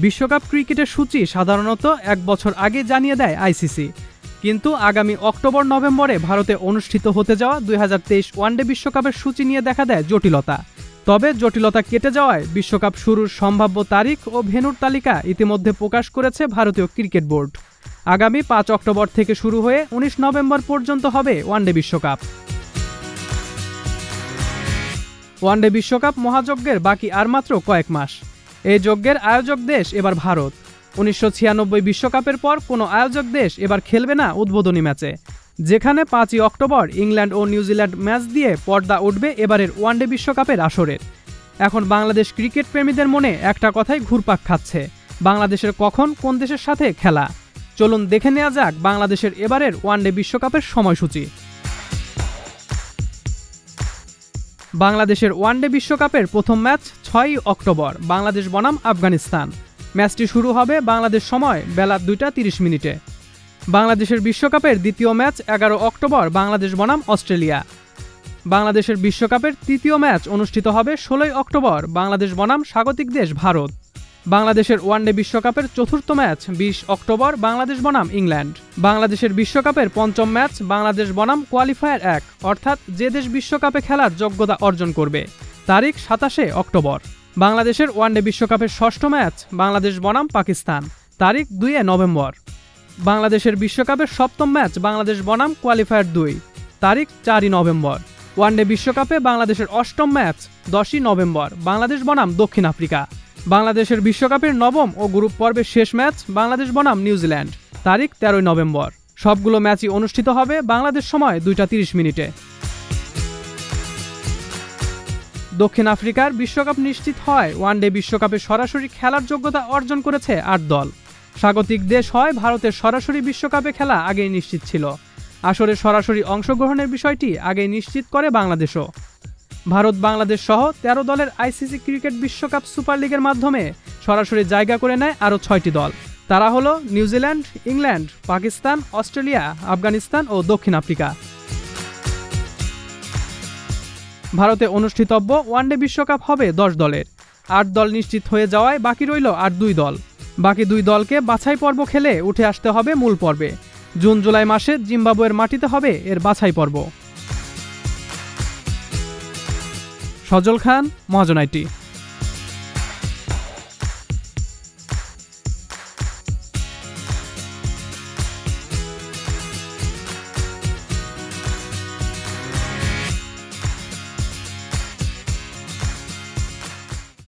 বিশ্বকাপ ক্রিকেটের সূচি সাধারণত এক বছর আগে জানিয়ে দেয় আইসিসি, কিন্তু আগামী অক্টোবর-নভেম্বরে ভারতে অনুষ্ঠিত হতে যাওয়া 2023 ওয়ানডে বিশ্বকাপের সূচি নিয়ে দেখা দেয় জটিলতা। তবে জটিলতা কেটে যাওয়ায় বিশ্বকাপ শুরুর সম্ভাব্য তারিখ ও ভেন্যুর তালিকা ইতিমধ্যে প্রকাশ করেছে ভারতীয় ক্রিকেট বোর্ড। আগামী 5 অক্টোবর থেকে শুরু হয়ে 19 নভেম্বর পর্যন্ত হবে ওয়ানডে বিশ্বকাপ। ওয়ানডে বিশ্বকাপ মহাযজ্ঞের বাকি আর মাত্র কয়েক মাস। এই যজ্ঞের আয়োজক দেশ এবার ভারত। 1996 বিশ্বকাপের পর কোনো আয়োজক দেশ এবার খেলবে না উদ্বোধনী ম্যাচে, যেখানে 5 অক্টোবর ইংল্যান্ড ও নিউজিল্যান্ড ম্যাচ দিয়ে পর্দা উঠবে এবারের ওয়ানডে বিশ্বকাপের আসরের। এখন বাংলাদেশ ক্রিকেট প্রেমীদের মনে একটা কথাই ঘুরপাক খাচ্ছে, বাংলাদেশের কখন কোন দেশের সাথে খেলা। চলুন দেখে নেওয়া যাক বাংলাদেশের এবারের ওয়ানডে বিশ্বকাপের সময়সূচি। বাংলাদেশের ওয়ানডে বিশ্বকাপের প্রথম ম্যাচ 6 অক্টোবর বাংলাদেশ বনাম আফগানিস্তান। ম্যাচটি শুরু হবে বাংলাদেশ সময় বেলা 2টা 30 মিনিটে। বাংলাদেশের বিশ্বকাপের দ্বিতীয় ম্যাচ 11 অক্টোবর বাংলাদেশ বনাম অস্ট্রেলিয়া। বাংলাদেশের বিশ্বকাপের তৃতীয় ম্যাচ অনুষ্ঠিত হবে 16 অক্টোবর বাংলাদেশ বনাম স্বাগতিক দেশ ভারত। বাংলাদেশের ওয়ানডে বিশ্বকাপের চতুর্থ ম্যাচ 20 অক্টোবর বাংলাদেশ বনাম ইংল্যান্ড। বাংলাদেশের বিশ্বকাপের পঞ্চম ম্যাচ বাংলাদেশ বনাম কোয়ালিফায়ার 1, অর্থাৎ যে দেশ বিশ্বকাপে খেলার যোগ্যতা অর্জন করবে। তারিখ 27 অক্টোবর। বাংলাদেশের ওয়ানডে বিশ্বকাপের ষষ্ঠ ম্যাচ বাংলাদেশ বনাম পাকিস্তান। তারিখ 2 নভেম্বর। বাংলাদেশের বিশ্বকাপের সপ্তম ম্যাচ বাংলাদেশ বনাম কোয়ালিফায়ার 2। তারিখ 4 নভেম্বর। ওয়ানডে বিশ্বকাপে বাংলাদেশের অষ্টম ম্যাচ 10 নভেম্বর বাংলাদেশ বনাম দক্ষিণ আফ্রিকা। বাংলাদেশের বিশ্বকাপের নবম ও গ্রুপ পর্বের শেষ ম্যাচ বাংলাদেশ বনাম নিউজিল্যান্ড। তারিখ 13 নভেম্বর। সবগুলো ম্যাচই অনুষ্ঠিত হবে বাংলাদেশ সময় 2টা 30 মিনিটে। দক্ষিণ আফ্রিকার বিশ্বকাপ নিশ্চিত হয় ওয়ানডে বিশ্বকাপে সরাসরি খেলার যোগ্যতা অর্জন করেছে 8 দল। স্বাগতিক দেশ হয় ভারতের সরাসরি বিশ্বকাপে খেলা আগেই নিশ্চিত ছিল। আসরে সরাসরি অংশগ্রহণের বিষয়টি আগেই নিশ্চিত করে বাংলাদেশও। ভারত বাংলাদেশ সহ 13 দলের আইসিসি ক্রিকেট বিশ্বকাপ সুপার লিগের মাধ্যমে সরাসরি জায়গা করে নেয় আরও 6টি দল। তারা হলো New Zealand, England, Pakistan, Australia, Afghanistan ও দক্ষিণ আফ্রিকা। ভারতে অনুষ্ঠিতব্য ওয়ানডে বিশ্বকাপ হবে 10 দলের। 8 দল নিশ্চিত হয়ে যাওয়ায় বাকি রইল আর 2 দল। বাকি 2 দলকে বাছাই পর্ব খেলে উঠে আসতে হবে মূল পর্বে। জুন-জুলাই মাসে জিম্বাবুয়ের মাটিতে হবে এর বাছাই পর্ব। সজল খান, মহাজন আইটি।